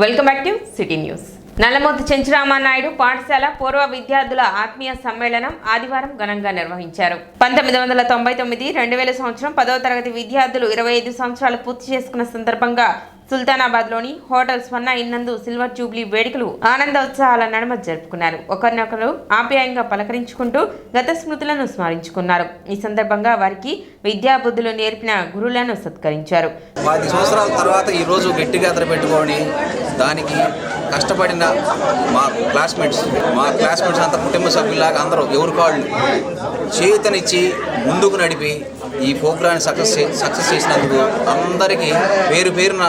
Welcome back to city news. Nallamothu Chenchuramanaidu పాఠశాల పూర్వ విద్యార్థుల ఆత్మీయ సమ్మేళనం ఆదివారం ఘనంగా నిర్వహించారు. 1999 2000 సంవత్సరం 10వ తరగతి విద్యార్థులు 25 సంవత్సరాలు పూర్తి చేసుకున్న సందర్భంగా సుల్తానాబాద్లోని హోటల్ స్వర్ణ ఇన్నందు సిల్వర్ జూబ్లీ వేడుకలు ఆనందోత్సాహాల నడుమ జరుపుకున్నారు. ఒకరినొకరు ఆప్యాయంగా పలకరించుకుంటూ గత స్మృతులను స్మరించుకున్నారు. ఈ సందర్భంగా వారికి విద్యాబుద్ధులు నేర్పిన గురువులను సత్కరించారు. 10 సంవత్సరాల తర్వాత ఈరోజు గెట్ టుగెదర్ పెట్టుకొని దానికి కష్టపడిన మా క్లాస్మేట్స్ అంతా కుటుంబ సభ్యులాగా అందరూ ఎవరికాళ్ళు చేతనిచ్చి ముందుకు నడిపి ఈ ప్రోగ్రాన్ని సక్సెస్ చేసినందుకు అందరికీ పేరు పేరున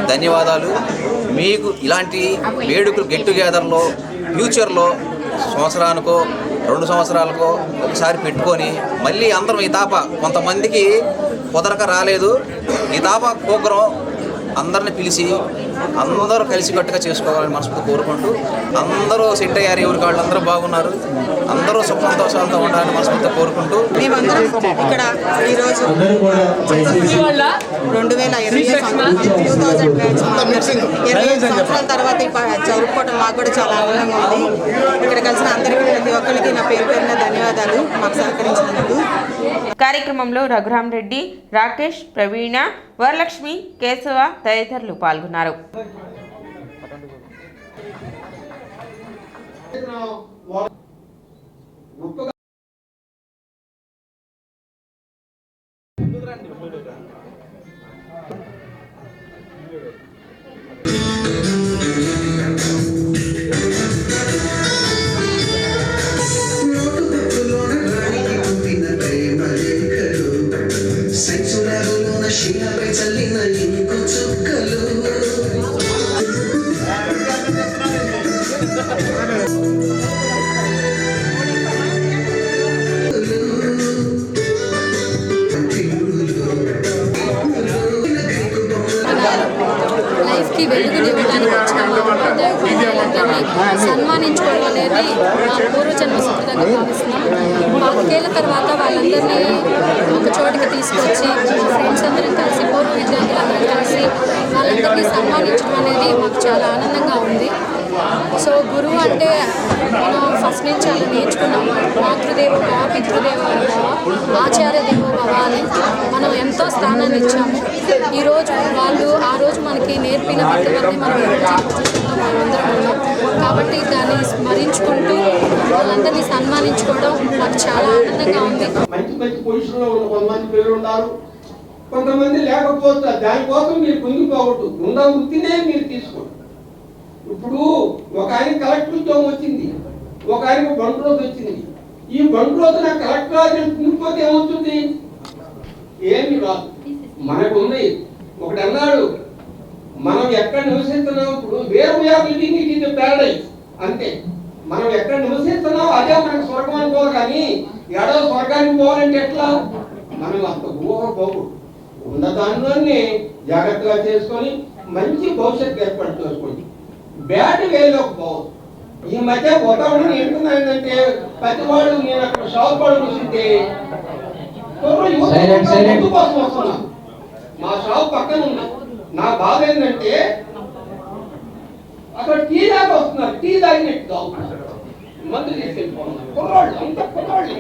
ధన్యవాదాలు. మీకు ఇలాంటి వేడుకలు గెట్ టుగెదర్లో ఫ్యూచర్లో సంవత్సరానికో 2 సంవత్సరాలకో ఒకసారి పెట్టుకొని మళ్ళీ అందరం ఈ తాప కొంతమందికి కుదరక రాలేదు, ఈ తాప ప్రోగ్రాం అందరిని పిలిచి అందరూ కలిసికట్టుగా చేసుకోవాలని మనస్ఫూర్తి కోరుకుంటూ అందరూ సెట్ అయ్యారు, ఎవరికి వాళ్ళు అందరూ బాగున్నారు, అందరూ సుఖ సంతోషాలతో ఉండాలని మనస్ఫూర్తి కోరుకుంటూ మేమందరం ఇక్కడ ఈరోజు 2020 సంవత్సరాల తర్వాత చదువుకోవడం మాకు కూడా చాలా ఆనందంగా ఉంది. ఇక్కడ కలిసిన అందరికీ ప్రతి ఒక్కరికి నా పేరు పేరున ధన్యవాదాలు మాకు సహకరించినందుకు. కార్యక్రమంలో రఘురామ్ రెడ్డి, రాకేష్, ప్రవీణ, వరలక్ష్మి, కేశవ తదితరులు పాల్గొన్నారు. లైఫ్కి వెలుగునివ్వడానికి వచ్చిన సన్మానించుకోవడం అనేది మా పూర్వజన్మ సుకృతంగా భావిస్తున్నాం. 4 ఏళ్ల తర్వాత వాళ్ళందరినీ ఒక చోటికి తీసుకొచ్చి ఫ్రెండ్స్ అందరం కలిసి పూర్వ విద్యార్థులందరం కలిసి వాళ్ళందరినీ సన్మానించడం అనేది మాకు చాలా ఆనందంగా ఉంది. సో గురువు అంటే మనం ఫస్ట్ నుంచి అలా నేర్చుకున్నాం. మాతృదేవోభవ, పితృదేవోభవ, ఆచార్య దేవోభవ అని మనం ఎంతో స్థానాన్ని ఇచ్చాము. ఈరోజు వాళ్ళు ఆ రోజు మనకి నేర్పిన విద్యవన్నీ మనం అందరం ఉన్నాం కాబట్టి దాన్ని స్మరించుకుంటూ వాళ్ళందరినీ సన్మానించుకోవడం మాకు చాలా ఆనందంగా ఉంది. మంచి పొజిషన్లో ఉన్న కొంతమంది పిల్లలు ఉన్నారు, కొంతమంది లేకపోతే దానికోసం మీరు పొంగిపోవద్దు, ఉన్న వృత్తినే మీరు తీసుకోండి. ఇప్పుడు ఒక ఆయన కలెక్టర్ ఉద్యోగం వచ్చింది, ఒక ఆయనకు బండ్ రోజు వచ్చింది. ఈ బండ్ రోజు నాకు కలెక్టర్ ఉండిపోతే ఏమవుతుంది? ఏమి రాదు. మనకు ఉంది ఒకటి అన్నాడు, మనం ఎక్కడ నివసిస్తున్నాం, ఇప్పుడు where we are living it is a paradise అంతే. మనం ఎక్కడ నివసిస్తున్నాం అదే మనకు స్వర్గం అనుకోవాలి, కానీ ఎడో స్వర్గానికి పోవాలంటే ఎట్లా? మనం అంత ఊహ పోకూడదు. ఉన్న దానిలోనే జాగ్రత్తగా చేసుకొని మంచి భవిష్యత్తు ఏర్పాటు చేసుకోండి. బ్యాడ్ వేలోకి పోవద్దు. ఈ మధ్య వాతావరణం ఏంటంటే ప్రతివాడు నేను అక్కడ షాప్ వాడు చూసింటే ముందు కోసం వస్తున్నాను. మా షాప్ పక్కన ఉంది. నా బాధ ఏంటంటే అక్కడ టీ దాకా వస్తున్నారు, టీ తాగినట్టు తాగుతున్నారు, మందు తీసుకెళ్ళిపోతున్నారు. కుర్రాళ్ళు అంత కుర్రాళ్ళు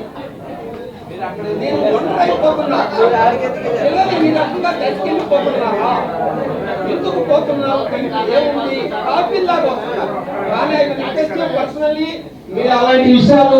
మీరు అక్కడ నేను అయిపోతున్నా, మీరు అక్కడ తీసుకెళ్ళిపోతున్నారా? ఎందుకు పోతున్నారు? ఏముంది? కాపీలాగా వస్తున్నారు. కానీ పర్సనల్లీ మీరు అలాంటి విషయాలు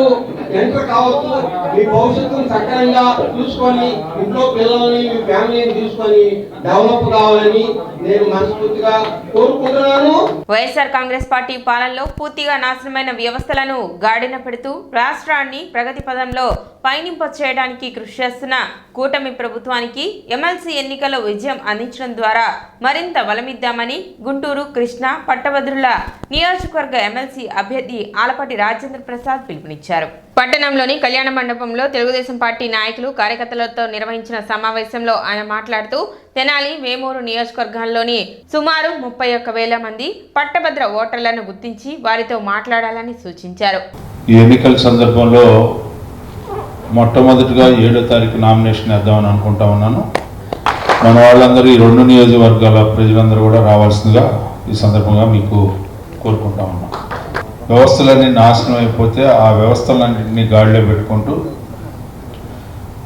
ఎంటర్ కావచ్చు. మీ భవిష్యత్తును సక్రమంగా చూసుకొని ఇంట్లో పిల్లల్ని మీ ఫ్యామిలీని తీసుకొని డెవలప్ కావాలని నేను మనస్ఫూర్తిగా కోరుకుంటున్నాను. వైఎస్ఆర్ కాంగ్రెస్ పార్టీ పాలనలో పూర్తిగా నాశనమైన వ్యవస్థలను గాడిన పెడుతూ రాష్ట్రాన్ని ప్రగతి పదంలో పయనింప చేయడానికి కృషి చేస్తున్న కూటమి ప్రభుత్వానికి ఎమ్మెల్సీ ఎన్నికల్లో విజయం అందించడం ద్వారా మరింత బలమిద్దామని గుంటూరు కృష్ణా పట్టభద్రుల నియోజకవర్గ ఎమ్మెల్సీ అభ్యర్థి ఆలపాటి రాజేంద్ర ప్రసాద్ పిలుపునిచ్చారు. పట్టణంలోని కళ్యాణ మండపంలో తెలుగుదేశం పార్టీ నాయకులు కార్యకర్తలతో నిర్వహించిన సమావేశంలో ఆయన మాట్లాడుతూ తెనాలి వేమూరు నియోజకవర్గాల్లోని సుమారు 31,000 మంది పట్టభద్ర ఓటర్లను గుర్తించి వారితో మాట్లాడాలని సూచించారు. ఈ ఎన్నికల సందర్భంలో మొట్టమొదటిగా 7వ తారీఖు నామినేషన్ వేద్దామని అనుకుంటా ఉన్నాను. మన వాళ్ళందరూ ఈ 2 నియోజకవర్గాల ప్రజలందరూ కూడా రావాల్సిందిగా ఈ సందర్భంగా మీకు కోరుకుంటా ఉన్నాం. వ్యవస్థలన్నీ నాశనం అయిపోతే ఆ వ్యవస్థలన్నింటినీ గాడిలో పెట్టుకుంటూ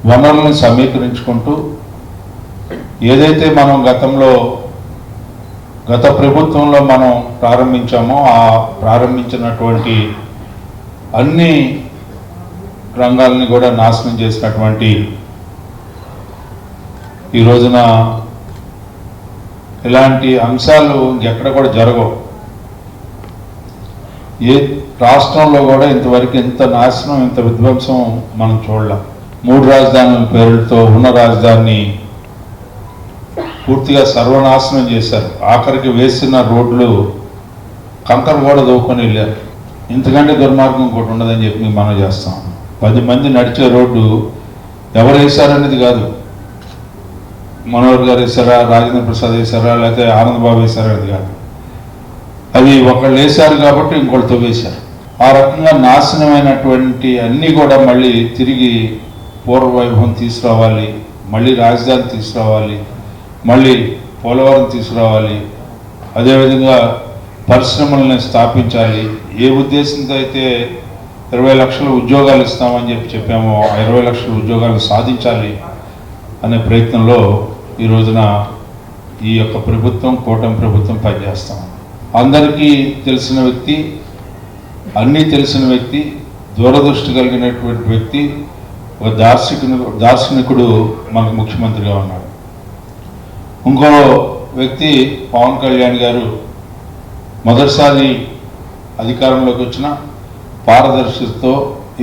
వనరులను సమీకరించుకుంటూ ఏదైతే మనం గత ప్రభుత్వంలో మనం ప్రారంభించామో ఆ ప్రారంభించినటువంటి అన్ని రంగాలని కూడా నాశనం చేసినటువంటి ఈ రోజున ఇలాంటి అంశాలు ఎక్కడ కూడా జరగవు. ఏ రాష్ట్రంలో కూడా ఇంతవరకు ఇంత నాశనం, ఇంత విధ్వంసం మనం చూడలేం. 3 రాజధానుల పేరుతో ఉన్న రాజధానిని పూర్తిగా సర్వనాశనం చేశారు. ఆఖరికి వేసిన రోడ్లు కంకర కూడా దోకొని వెళ్ళారు. ఇంతకంటే దుర్మార్గం ఇంకోటి ఉండదని చెప్పి మనం చేస్తాం. 10 మంది నడిచే రోడ్డు ఎవరు వేశారనేది కాదు, మనోహర్ గారు వేశారా, రాజేంద్ర ప్రసాద్ వేశారా, లేకపోతే ఆనందబాబు వేశారా అనేది కాదు. అవి ఒకళ్ళు వేశారు కాబట్టి ఇంకొకళ్ళతో వేశారు. ఆ రకంగా నాశనమైనటువంటి అన్నీ కూడా మళ్ళీ తిరిగి పూర్వవైభవం తీసుకురావాలి, మళ్ళీ రాజధాని తీసుకురావాలి, మళ్ళీ పోలవరం తీసుకురావాలి, అదేవిధంగా పరిశ్రమలను స్థాపించాలి. ఏ ఉద్దేశంతో అయితే 20 లక్షల ఉద్యోగాలు ఇస్తామని చెప్పామో 20 లక్షల ఉద్యోగాలు సాధించాలి అనే ప్రయత్నంలో ఈ రోజున ఈ యొక్క ప్రభుత్వం, కూటమి ప్రభుత్వం పనిచేస్తాం. అందరికీ తెలిసిన వ్యక్తి, అన్నీ తెలిసిన వ్యక్తి, దూరదృష్టి కలిగినటువంటి వ్యక్తి, ఒక దార్శనికుడు మనకు ముఖ్యమంత్రిగా ఉన్నాడు. ఇంకో వ్యక్తి పవన్ కళ్యాణ్ గారు మొదటిసారి అధికారంలోకి వచ్చిన పారదర్శకతతో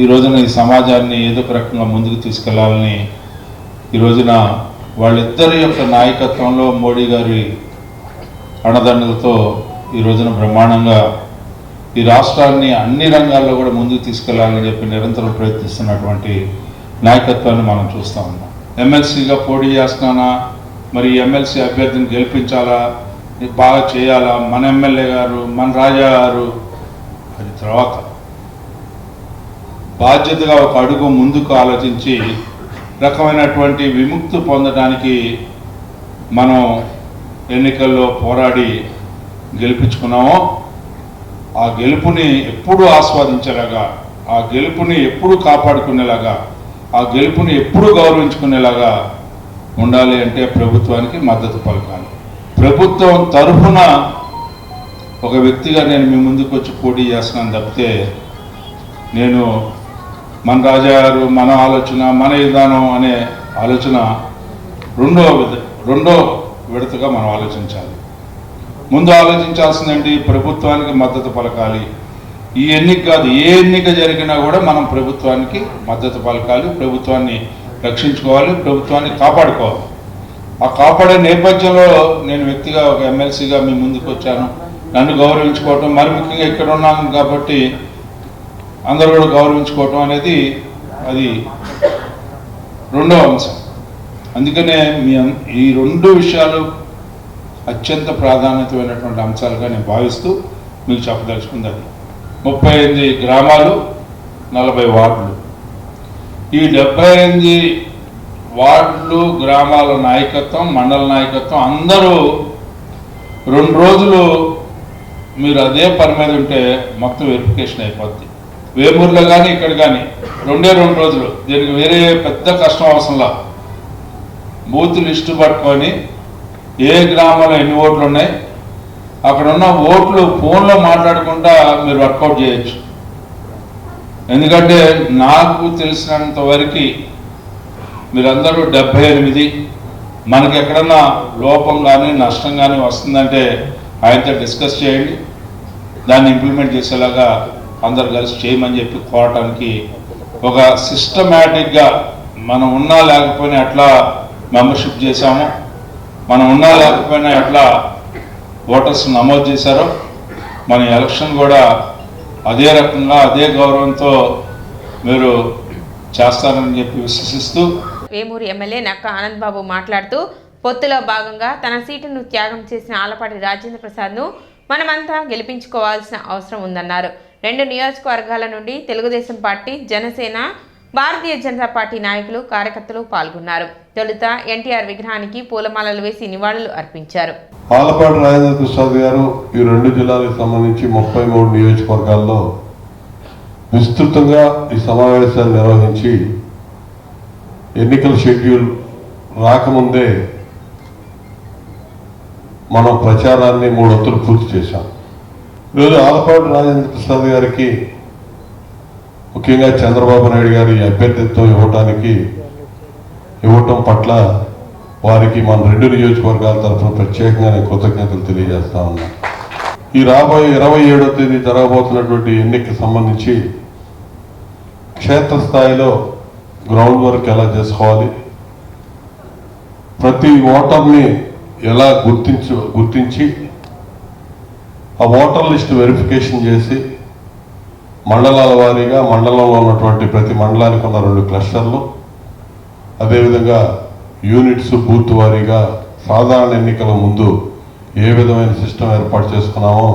ఈ రోజున ఈ సమాజాన్ని ఏదో ఒక రకంగా ముందుకు తీసుకెళ్లాలని ఈ రోజున వాళ్ళిద్దరి యొక్క నాయకత్వంలో మోడీ గారి అండదండలతో ఈ రోజున బ్రహ్మాండంగా ఈ రాష్ట్రాన్ని అన్ని రంగాల్లో కూడా ముందుకు తీసుకెళ్లాలని చెప్పి నిరంతరం ప్రయత్నిస్తున్నటువంటి నాయకత్వాన్ని మనం చూస్తూ ఉన్నాం. ఎమ్మెల్సీగా పోటీ చేస్తున్నానా, మరి ఎమ్మెల్సీ అభ్యర్థిని గెలిపించాలా, బాగా చేయాలా, మన ఎమ్మెల్యే గారు, మన రాజా గారు, అది తర్వాత బాధ్యతగా ఒక అడుగు ముందుకు ఆలోచించి రకమైనటువంటి విముక్తి పొందడానికి మనం ఎన్నికల్లో పోరాడి గెలిపించుకున్నామో ఆ గెలుపుని ఎప్పుడూ ఆస్వాదించేలాగా, ఆ గెలుపుని ఎప్పుడు కాపాడుకునేలాగా, ఆ గెలుపుని ఎప్పుడు గౌరవించుకునేలాగా ఉండాలి అంటే ప్రభుత్వానికి మద్దతు పలకాలి. ప్రభుత్వం తరఫున ఒక వ్యక్తిగా నేను మీ ముందుకు వచ్చి పోటీ చేస్తున్నాను తప్పితే నేను మన రాజా గారు, మన ఆలోచన, మన విధానం అనే ఆలోచన రెండో విడతగా మనం ఆలోచించాలి. ముందు ఆలోచించాల్సిందండి ప్రభుత్వానికి మద్దతు పలకాలి. ఈ ఎన్నిక కాదు, ఏ ఎన్నిక జరిగినా కూడా మనం ప్రభుత్వానికి మద్దతు పలకాలి, ప్రభుత్వాన్ని రక్షించుకోవాలి, ప్రభుత్వాన్ని కాపాడుకోవాలి. ఆ కాపాడే నేపథ్యంలో నేను వ్యక్తిగా ఒక ఎమ్మెల్సీగా మీ ముందుకు వచ్చాను. నన్ను గౌరవించుకోవటం, మరి ముఖ్యంగా ఇక్కడ ఉన్నాను కాబట్టి అందరూ కూడా గౌరవించుకోవటం అనేది అది రెండవ అంశం. అందుకనే ఈ 2 విషయాలు అత్యంత ప్రాధాన్యతమైనటువంటి అంశాలుగా నేను భావిస్తూ మీకు చెప్పదలుచుకుంది. అది 38 గ్రామాలు, 40 వార్డులు. ఈ 78 వార్డులు, గ్రామాల నాయకత్వం, మండల నాయకత్వం అందరూ 2 రోజులు మీరు అదే పని మీద ఉంటే మొత్తం వెరిఫికేషన్ అయిపోద్ది. వేమూరులో కానీ ఇక్కడ కానీ 2 రోజులు. దీనికి వేరే పెద్ద కష్టం అవసరంలా. బూత్ లిస్టు పట్టుకొని ఏ గ్రామంలో ఎన్ని ఓట్లు ఉన్నాయి, అక్కడ ఉన్న ఓట్లు ఫోన్లో మాట్లాడుకుంటా మీరు వర్కౌట్ చేయొచ్చు. ఎందుకంటే నాకు తెలిసినంత వరకు మీరందరూ 78, మనకి ఎక్కడన్నా లోపం కానీ నష్టం కానీ వస్తుందంటే ఆయనతో డిస్కస్ చేయండి, దాన్ని ఇంప్లిమెంట్ చేసేలాగా అందరు కలిసి చేయమని చెప్పి కోరటానికి ఒక సిస్టమేటిక్గా మనం ఉన్నా లేకపోయినా ఎట్లా మెంబర్షిప్ చేశామో, మనం ఉన్నా లేకపోయినా ఎట్లా ఓటర్స్ నమోదు చేశారో మన ఎలక్షన్ కూడా అదే రకంగా అదే గౌరవంతో మీరు చేస్తారని చెప్పి విశ్వసిస్తూ వేమూరు ఎమ్మెల్యే నక్క ఆనంద్ బాబు మాట్లాడుతూ పొత్తులో భాగంగా తన సీటును త్యాగం చేసిన ఆలపాటి రాజేంద్ర ప్రసాద్ను మనమంతా గెలిపించుకోవాల్సిన అవసరం ఉందన్నారు. 2 నియోజకవర్గాల నుండి తెలుగుదేశం పార్టీ, జనసేన భారతీయ జనతా పార్టీ నాయకులు కార్యకర్తలు పాల్గొన్నారు. తొలుత ఎన్టీఆర్ విగ్రహానికి పూలమాలలు వేసి నివాళులు అర్పించారు. ఆలపాటి రాజేంద్ర ప్రసాద్ గారు ఈ 2 జిల్లాలకు సంబంధించి 33 నియోజకవర్గాల్లో విస్తృతంగా ఈ సమావేశాలు నిర్వహించి ఎన్నికల షెడ్యూల్ రాకముందే మనం ప్రచారాన్ని 3 వంతులు పూర్తి చేశాం. ఈరోజు ఆలపాటి రాజేంద్ర ప్రసాద్ గారికి ముఖ్యంగా చంద్రబాబు నాయుడు గారి అభ్యర్థిత్వం ఇవ్వటం పట్ల వారికి మన 2 నియోజకవర్గాల తరఫున ప్రత్యేకంగా నేను కృతజ్ఞతలు తెలియజేస్తా ఉన్నాను. ఈ రాబోయే 27వ తేదీ జరగబోతున్నటువంటి ఎన్నికకి సంబంధించి క్షేత్రస్థాయిలో గ్రౌండ్ వర్క్ ఎలా చేసుకోవాలి, ప్రతి ఓటర్ని ఎలా గుర్తించి ఆ ఓటర్ లిస్ట్ వెరిఫికేషన్ చేసి మండలాల వారీగా మండలంలో ఉన్నటువంటి ప్రతి మండలానికి ఉన్న 2 క్లస్టర్లు, అదేవిధంగా యూనిట్స్ బూత్ వారీగా సాధారణ ఎన్నికల ముందు ఏ విధమైన సిస్టమ్ ఏర్పాటు చేసుకున్నామో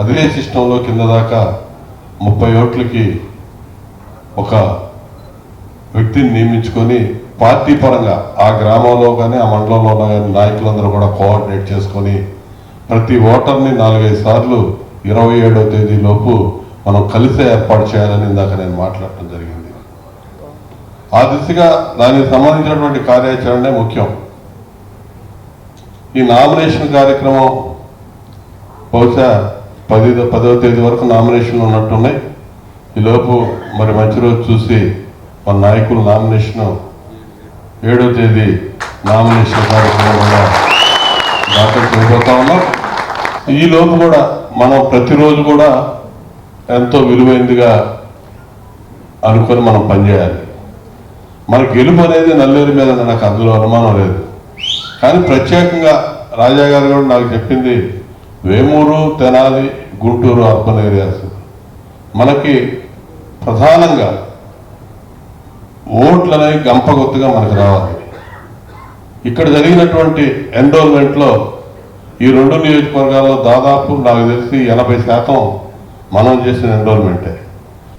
అదే సిస్టంలో కింద దాకా 30 ఓట్లకి ఒక వ్యక్తిని నియమించుకొని పార్టీ పరంగా ఆ గ్రామంలో కానీ ఆ మండలంలో ఉన్న కానీ నాయకులందరూ కూడా కోఆర్డినేట్ చేసుకొని ప్రతి ఓటర్ని 4-5 సార్లు 27వ తేదీలోపు మనం కలిసే ఏర్పాటు చేయాలని ఇందాక నేను మాట్లాడటం జరిగింది. ఆ దిశగా దానికి సంబంధించినటువంటి కార్యాచరణే ముఖ్యం. ఈ నామినేషన్ కార్యక్రమం బహుశా 10వ తేదీ వరకు నామినేషన్లు ఉన్నట్టున్నాయి. ఈలోపు మరి మంచి రోజు చూసి మన నాయకుల నామినేషన్ 7వ తేదీ నామినేషన్ కార్యక్రమం కూడా దాఖలు చేయబోతా ఉన్నాం. ఈలోపు కూడా మనం ప్రతిరోజు కూడా ఎంతో విలువైనదిగా అనుకొని మనం పనిచేయాలి. మన గెలుపు అనేది నల్లేరు మీద నాకు అందులో అనుమానం లేదు. కానీ ప్రత్యేకంగా రాజా గారు కూడా నాకు చెప్పింది వేమూరు, తెనాలి, గుంటూరు అర్బన్ ఏరియాస్ మనకి ప్రధానంగా ఓట్లనేవి గంపగొత్తుగా మనకు రావాలి. ఇక్కడ జరిగినటువంటి ఎన్రోల్మెంట్లో ఈ 2 నియోజకవర్గాల్లో దాదాపు నాకు తెలిసి 80% మనం చేసిన ఎన్రోల్మెంటే.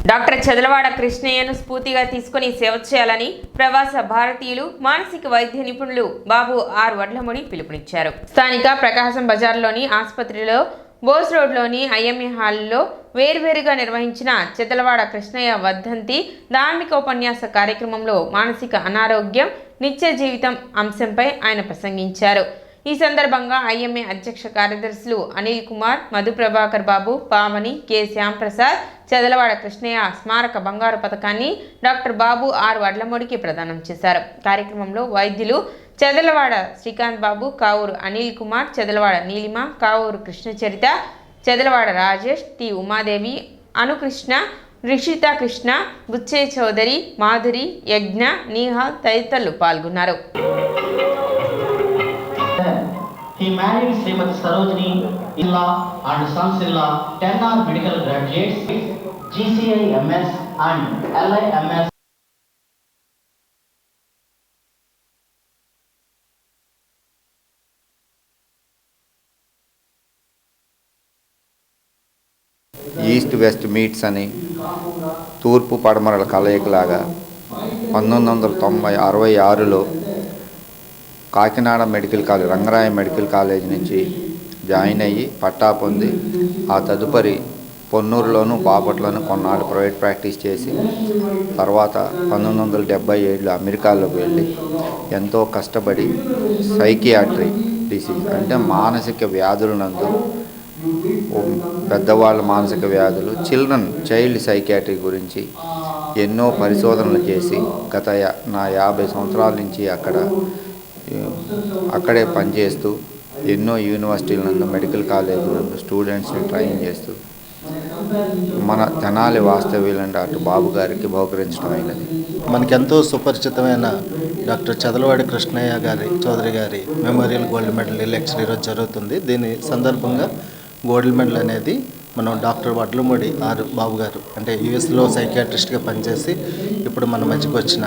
డాక్టర్ చదలవాడ కృష్ణయ్యను స్ఫూర్తిగా తీసుకుని సేవ చేయాలని ప్రవాస భారతీయులు మానసిక వైద్య నిపుణులు బాబు ఆర్ వడ్లమూడి పిలుపునిచ్చారు. స్థానిక ప్రకాశం బజార్లోని ఆసుపత్రిలో బోస్ రోడ్లోని ఐఎంఏ హాల్లో వేర్వేరుగా నిర్వహించిన చదలవాడ కృష్ణయ్య వర్ధంతి ధార్మిక ఉపన్యాస కార్యక్రమంలో మానసిక అనారోగ్యం నిత్య జీవితం అంశంపై ఆయన ప్రసంగించారు. ఈ సందర్భంగా ఐఎంఏ అధ్యక్ష కార్యదర్శులు అనిల్ కుమార్, మధు ప్రభాకర్ బాబు, పావని, కె శ్యాంప్రసాద్ చదలవాడ కృష్ణయ్య స్మారక బంగారు పథకాన్ని డాక్టర్ బాబు ఆర్ వడ్లమూడికి ప్రదానం చేశారు. కార్యక్రమంలో వైద్యులు చదలవాడ శ్రీకాంత్ బాబు, కావూరు అనిల్ కుమార్, చదలవాడ నీలిమ, కావూరు కృష్ణచరిత, చదలవాడ రాజేష్, టి ఉమాదేవి, అనుకృష్ణ, రిషిత కృష్ణ, బుచ్చే చౌదరి, మాధురి, యజ్ఞ, నీహాల్ తదితరులు పాల్గొన్నారు. He married Srimati Sarojini Illa and Sons Illa, 10 are medical graduates, GCI MS and LIMS. East west meets అని తూర్పు పడమరల కలయికలాగా 1966లో Kakinada medical college, Rangaraya medical college నుంచి జాయిన్ అయ్యి పట్టా పొంది ఆ తదుపరి పొన్నూరులోను బాపట్లోను కొన్నాళ్ళు ప్రైవేట్ ప్రాక్టీస్ చేసి తర్వాత 1977లో అమెరికాలోకి వెళ్ళి ఎంతో కష్టపడి సైకియాట్రీ డిసీజ్ అంటే మానసిక వ్యాధులనందు పెద్దవాళ్ళ మానసిక వ్యాధులు చైల్డ్ సైకియాట్రీ గురించి ఎన్నో పరిశోధనలు చేసి గత 50 సంవత్సరాల నుంచి అక్కడే పనిచేస్తూ ఎన్నో యూనివర్సిటీల నందు మెడికల్ కాలేజ్ నందు స్టూడెంట్స్ని ట్రైన్ చేస్తూ మన తెనాలి వాస్తవ్యులను డాక్టర్ బాబు గారికి బహుకరించడం అయినది. మనకెంతో సుపరిచితమైన డాక్టర్ చదలవాడి కృష్ణయ్య చౌదరి గారి మెమోరియల్ గోల్డ్ మెడల్ ఎలక్షన్ ఈరోజు జరుగుతుంది. దీని సందర్భంగా గోల్డ్ మెడల్ అనేది మనం డాక్టర్ వడ్లమూడి ఆర్ బాబు గారు అంటే యుఎస్లో సైకియాట్రిస్ట్గా పనిచేసి ఇప్పుడు మన మధ్యకు వచ్చిన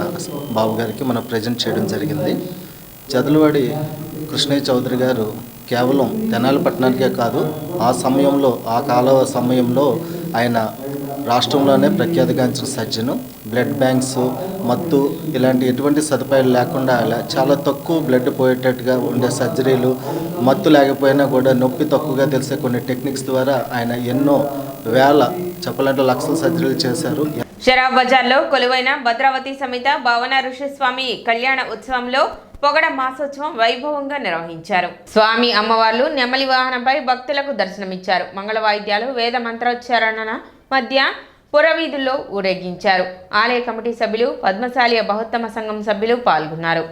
బాబు గారికి మనం ప్రజెంట్ చేయడం జరిగింది. చదలవాడి కృష్ణయ్య చౌదరి గారు కేవలం తెనాలి పట్టణానికే కాదు, ఆ కాల సమయంలో ఆయన రాష్ట్రంలోనే ప్రఖ్యాతిగాంచిన సర్జను. బ్లడ్ బ్యాంక్స్, మత్తు ఇలాంటి ఎటువంటి సదుపాయాలు లేకుండా చాలా తక్కువ బ్లడ్ పోయేటట్టుగా ఉండే సర్జరీలు, మత్తు లేకపోయినా కూడా నొప్పి తక్కువగా తెలిసే కొన్ని టెక్నిక్స్ ద్వారా ఆయన ఎన్నో వేల చెప్పాలంటే లక్షల సర్జరీలు చేశారు. షరాబ్ బజార్లో కొలువైన భద్రావతి సమేత భావన ఋషిస్వామి కళ్యాణ ఉత్సవంలో పొగడ మాసోత్సవం వైభవంగా నిర్వహించారు. స్వామి అమ్మవార్లు నెమలి వాహనంపై భక్తులకు దర్శనమిచ్చారు. మంగళ వాయిద్యాలు, వేద మంత్రోచ్చారణ మధ్య పురవీధుల్లో ఊరేగించారు. ఆలయ కమిటీ సభ్యులు, పద్మశాలి బహుత్తమ సంఘం సభ్యులు పాల్గొన్నారు.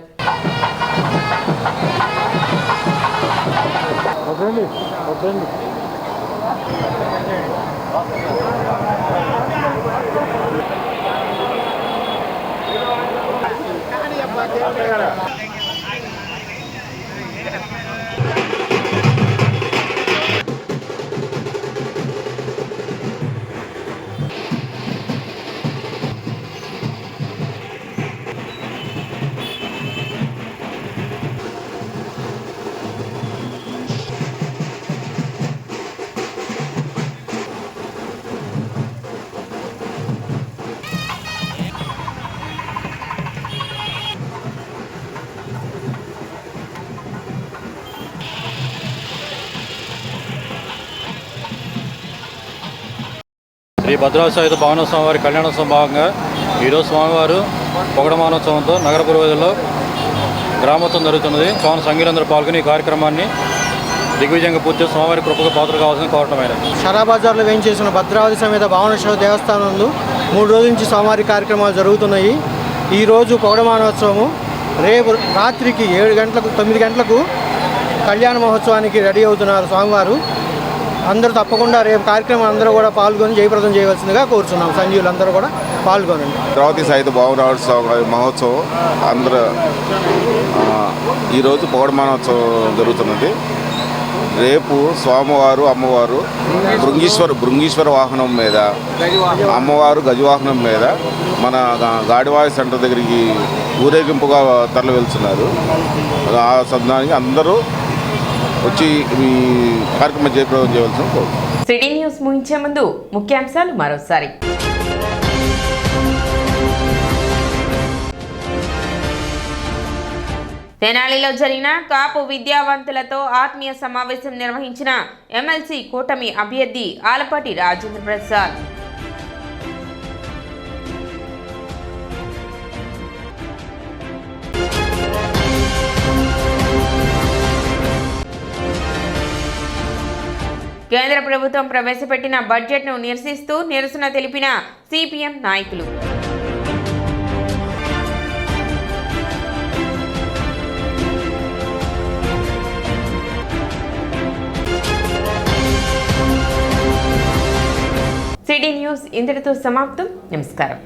శ్రీ భద్రావతి సమేత భావన స్వామివారి కళ్యాణోత్సవం భాగంగా ఈరోజు స్వామివారు పొగడ మానోత్సవంతో నగర పురవీధుల్లో గ్రామోత్సవం జరుగుతున్నది. కావున సంఘీయులందరూ పాల్గొని ఈ కార్యక్రమాన్ని దిగ్విజయంగా పూర్తి చేసి స్వామివారి కృపకు పాత్ర కావాల్సిన కోరటమైనది. షరాబ్ బజార్లో వేయించేసిన భద్రావతి సమేత భావనేశ్వర దేవస్థానంలో 3 రోజుల నుంచి స్వామివారి కార్యక్రమాలు జరుగుతున్నాయి. ఈరోజు పొగడ మానోత్సవము, రేపు రాత్రికి 7 గంటలకు 9 గంటలకు కళ్యాణ మహోత్సవానికి రెడీ అవుతున్నారు స్వామివారు. అందరూ తప్పకుండా రేపు కార్యక్రమం అందరూ కూడా పాల్గొని జయప్రదం చేయవలసిందిగా కోరుతున్నాం. సంజీవులందరూ కూడా పాల్గొనండి. భద్రావతి సహిత భావన మహోత్సవం అందరూ ఈరోజు పొగడ మానోత్సవం జరుగుతున్నది. రేపు స్వామివారు అమ్మవారు భృంగీశ్వర వాహనం మీద, అమ్మవారు గజవాహనం మీద మన గాడివాయి సెంటర్ దగ్గరికి ఊరేగింపుగా తరలి వెళ్తున్నారు. ఆ సందర్భానికి అందరూ వచ్చి ఈ కార్యక్రమం జయప్రదం చేయవలసిన కోరుతున్నాను. సిటీ న్యూస్ ముగించే ముందు ముఖ్యాంశాలు మరోసారి. తెనాలిలో జరిగిన కాపు విద్యావంతులతో ఆత్మీయ సమావేశం నిర్వహించిన ఎమ్మెల్సీ కూటమి అభ్యర్థి ఆలపాటి రాజేంద్ర ప్రసాద్. కేంద్ర ప్రభుత్వం ప్రవేశపెట్టిన బడ్జెట్ను నిరసిస్తూ నిరసన తెలిపిన సిపిఎం నాయకులు. సిటీ న్యూస్ ఇంతటితో సమాప్తం. నమస్కారం.